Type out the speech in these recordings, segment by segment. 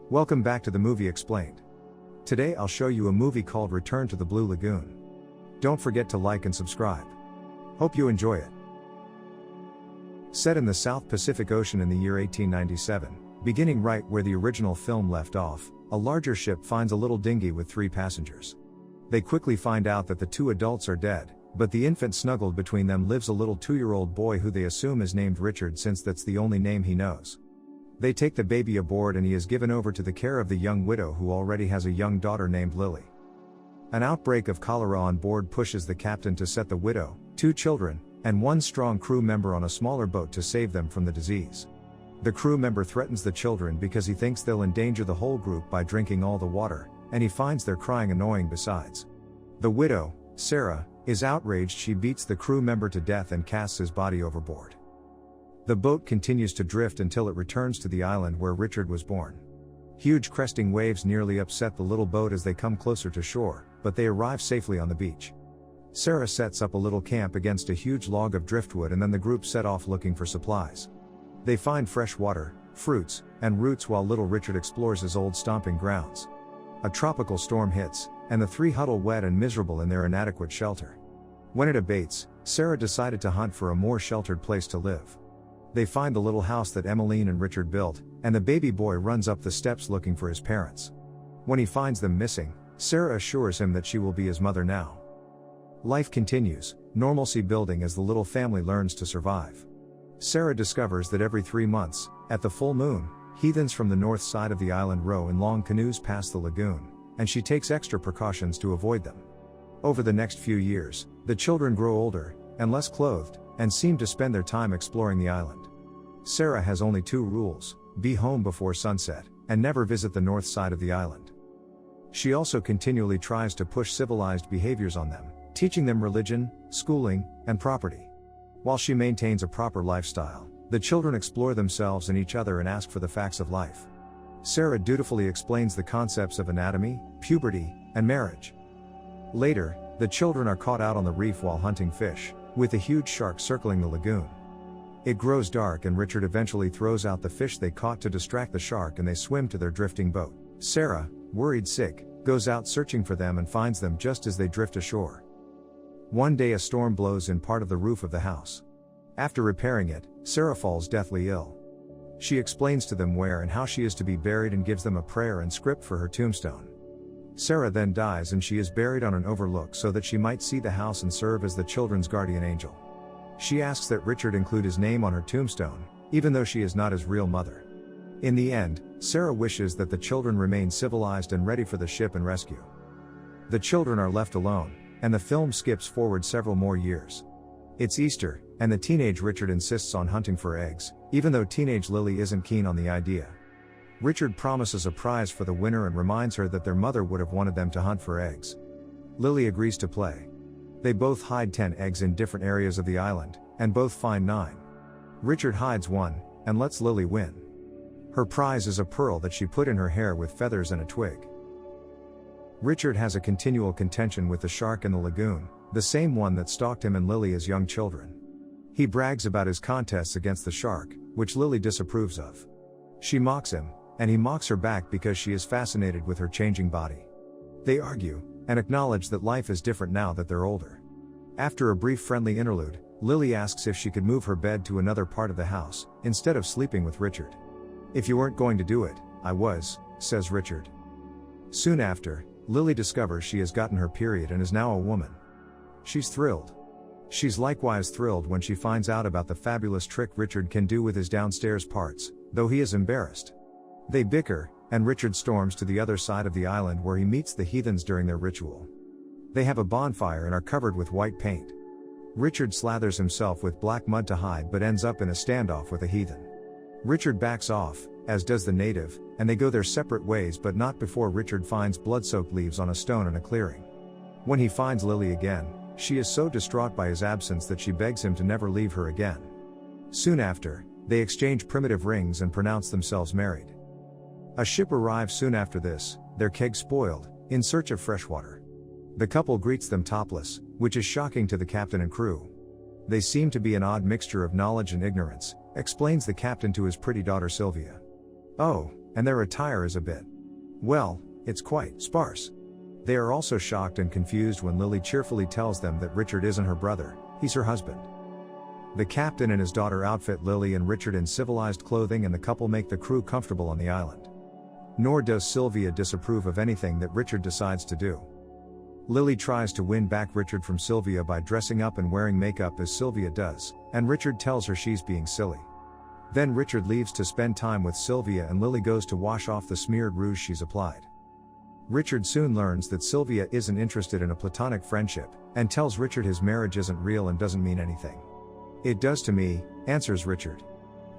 Welcome back to the Movie Explained. Today I'll show you a movie called Return to the Blue Lagoon. Don't forget to like and subscribe. Hope you enjoy it. Set in the South Pacific Ocean in the year 1897, beginning right where the original film left off, a larger ship finds a little dinghy with 3 passengers. They quickly find out that the 2 adults are dead, but the infant snuggled between them lives a little 2-year-old boy who they assume is named Richard since that's the only name he knows. They take the baby aboard and he is given over to the care of the young widow who already has a young daughter named Lily. An outbreak of cholera on board pushes the captain to set the widow, 2 children, and 1 strong crew member on a smaller boat to save them from the disease. The crew member threatens the children because he thinks they'll endanger the whole group by drinking all the water, and he finds their crying annoying besides. The widow, Sarah, is outraged. She beats the crew member to death and casts his body overboard. The boat continues to drift until it returns to the island where Richard was born. Huge cresting waves nearly upset the little boat as they come closer to shore, but they arrive safely on the beach. Sarah sets up a little camp against a huge log of driftwood and then the group set off looking for supplies. They find fresh water, fruits, and roots while little Richard explores his old stomping grounds. A tropical storm hits, and the 3 huddle wet and miserable in their inadequate shelter. When it abates, Sarah decided to hunt for a more sheltered place to live. They find the little house that Emmeline and Richard built, and the baby boy runs up the steps looking for his parents. When he finds them missing, Sarah assures him that she will be his mother now. Life continues, normalcy building as the little family learns to survive. Sarah discovers that every 3 months, at the full moon, heathens from the north side of the island row in long canoes past the lagoon, and she takes extra precautions to avoid them. Over the next few years, the children grow older, and less clothed, and seem to spend their time exploring the island. Sarah has only 2 rules: be home before sunset, and never visit the north side of the island. She also continually tries to push civilized behaviors on them, teaching them religion, schooling, and property. While she maintains a proper lifestyle, the children explore themselves and each other and ask for the facts of life. Sarah dutifully explains the concepts of anatomy, puberty, and marriage. Later, the children are caught out on the reef while hunting fish, with a huge shark circling the lagoon. It grows dark and Richard eventually throws out the fish they caught to distract the shark and they swim to their drifting boat. Sarah, worried sick, goes out searching for them and finds them just as they drift ashore. One day a storm blows in part of the roof of the house. After repairing it, Sarah falls deathly ill. She explains to them where and how she is to be buried and gives them a prayer and script for her tombstone. Sarah then dies and she is buried on an overlook so that she might see the house and serve as the children's guardian angel. She asks that Richard include his name on her tombstone, even though she is not his real mother. In the end, Sarah wishes that the children remain civilized and ready for the ship and rescue. The children are left alone, and the film skips forward several more years. It's Easter, and the teenage Richard insists on hunting for eggs, even though teenage Lily isn't keen on the idea. Richard promises a prize for the winner and reminds her that their mother would have wanted them to hunt for eggs. Lily agrees to play. They both hide 10 eggs in different areas of the island, and both find 9. Richard hides 1, and lets Lily win. Her prize is a pearl that she put in her hair with feathers and a twig. Richard has a continual contention with the shark in the lagoon, the same one that stalked him and Lily as young children. He brags about his contests against the shark, which Lily disapproves of. She mocks him, and he mocks her back because she is fascinated with her changing body. They argue, and acknowledge that life is different now that they're older. After a brief friendly interlude, Lily asks if she could move her bed to another part of the house, instead of sleeping with Richard. "If you weren't going to do it, I was," says Richard. Soon after, Lily discovers she has gotten her period and is now a woman. She's thrilled. She's likewise thrilled when she finds out about the fabulous trick Richard can do with his downstairs parts, though he is embarrassed. They bicker, and Richard storms to the other side of the island where he meets the heathens during their ritual. They have a bonfire and are covered with white paint. Richard slathers himself with black mud to hide but ends up in a standoff with a heathen. Richard backs off, as does the native, and they go their separate ways but not before Richard finds blood-soaked leaves on a stone in a clearing. When he finds Lily again, she is so distraught by his absence that she begs him to never leave her again. Soon after, they exchange primitive rings and pronounce themselves married. A ship arrives soon after this, their keg spoiled, in search of fresh water. The couple greets them topless, which is shocking to the captain and crew. They seem to be an odd mixture of knowledge and ignorance, explains the captain to his pretty daughter Sylvia. Oh, and their attire is a bit, well, it's quite sparse. They are also shocked and confused when Lily cheerfully tells them that Richard isn't her brother, he's her husband. The captain and his daughter outfit Lily and Richard in civilized clothing, and the couple make the crew comfortable on the island. Nor does Sylvia disapprove of anything that Richard decides to do. Lily tries to win back Richard from Sylvia by dressing up and wearing makeup as Sylvia does, and Richard tells her she's being silly. Then Richard leaves to spend time with Sylvia, and Lily goes to wash off the smeared rouge she's applied. Richard soon learns that Sylvia isn't interested in a platonic friendship, and tells Richard his marriage isn't real and doesn't mean anything. "It does to me," answers Richard.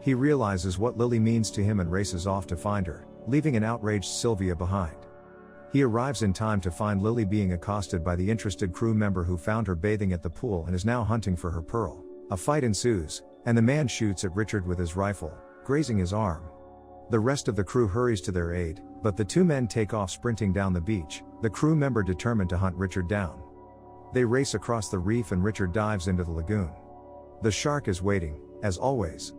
He realizes what Lily means to him and races off to find her, leaving an outraged Sylvia behind. He arrives in time to find Lily being accosted by the interested crew member who found her bathing at the pool and is now hunting for her pearl. A fight ensues, and the man shoots at Richard with his rifle, grazing his arm. The rest of the crew hurries to their aid, but the two men take off sprinting down the beach, the crew member determined to hunt Richard down. They race across the reef and Richard dives into the lagoon. The shark is waiting, as always.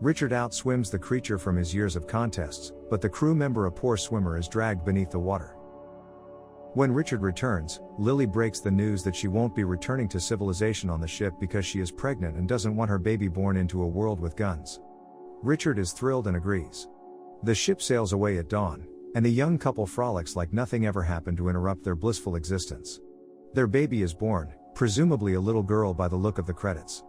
Richard outswims the creature from his years of contests, but the crew member, a poor swimmer, is dragged beneath the water. When Richard returns, Lily breaks the news that she won't be returning to civilization on the ship because she is pregnant and doesn't want her baby born into a world with guns. Richard is thrilled and agrees. The ship sails away at dawn, and the young couple frolics like nothing ever happened to interrupt their blissful existence. Their baby is born, presumably a little girl by the look of the credits.